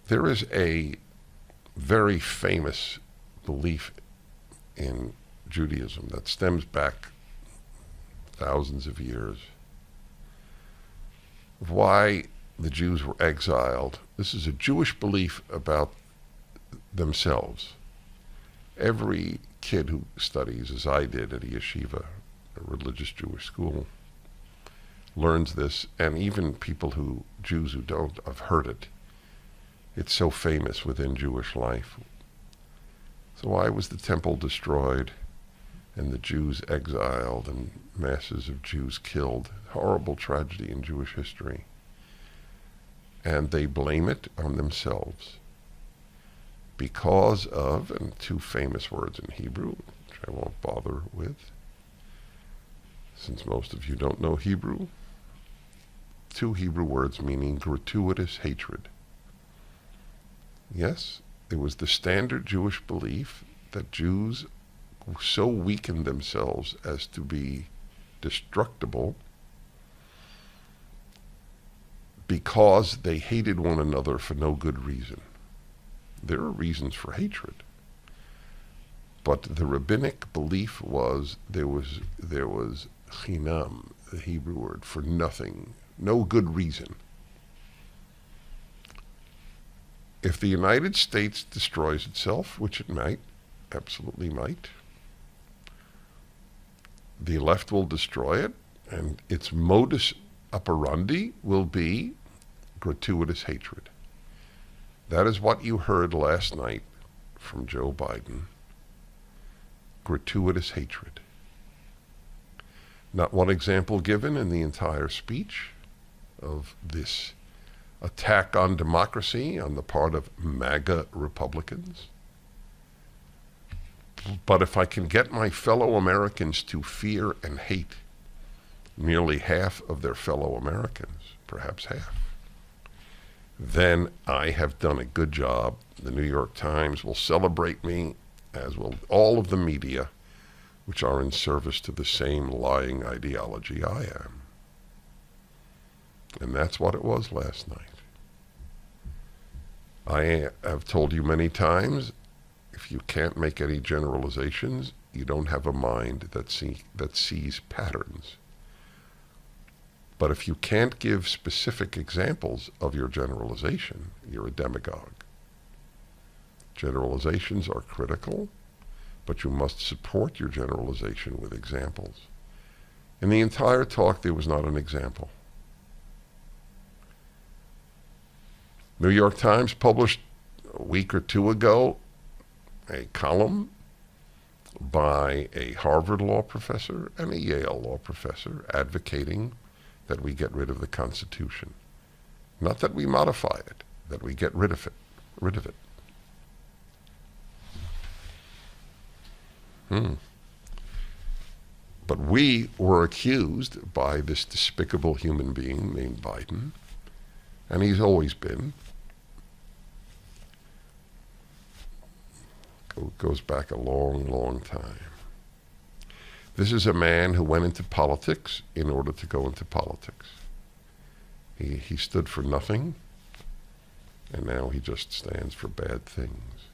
There is a very famous belief in Judaism that stems back thousands of years of why the Jews were exiled. This is a Jewish belief about themselves. Every kid who studies, as I did at a yeshiva, a religious Jewish school, learns this, and even Jews who don't, have heard it. It's so famous within Jewish life. So why was the temple destroyed and the Jews exiled and masses of Jews killed? Horrible tragedy in Jewish history. And they blame it on themselves because of, and two famous words in Hebrew, which I won't bother with, since most of you don't know Hebrew, two Hebrew words meaning gratuitous hatred. Yes, it was the standard Jewish belief that Jews so weakened themselves as to be destructible because they hated one another for no good reason. There are reasons for hatred, but the rabbinic belief was there was chinam, the Hebrew word for nothing, no good reason. If the United States destroys itself, which it might, absolutely might, the left will destroy it, and its modus operandi will be gratuitous hatred. That is what you heard last night from Joe Biden. Gratuitous hatred. Not one example given in the entire speech of this attack on democracy on the part of MAGA Republicans. But if I can get my fellow Americans to fear and hate nearly half of their fellow Americans, perhaps half, then I have done a good job. The New York Times will celebrate me, as will all of the media, which are in service to the same lying ideology I am. And that's what it was last night. I have told you many times, if you can't make any generalizations, you don't have a mind that sees patterns. But if you can't give specific examples of your generalization, you're a demagogue. Generalizations are critical, but you must support your generalization with examples. In the entire talk, there was not an example. New York Times published a week or two ago a column by a Harvard law professor and a Yale law professor advocating that we get rid of the Constitution. Not that we modify it, that we get rid of it. But we were accused by this despicable human being named Biden, and he's always been. Goes back a long, long time. This is a man who went into politics in order to go into politics. He stood for nothing, and now he just stands for bad things.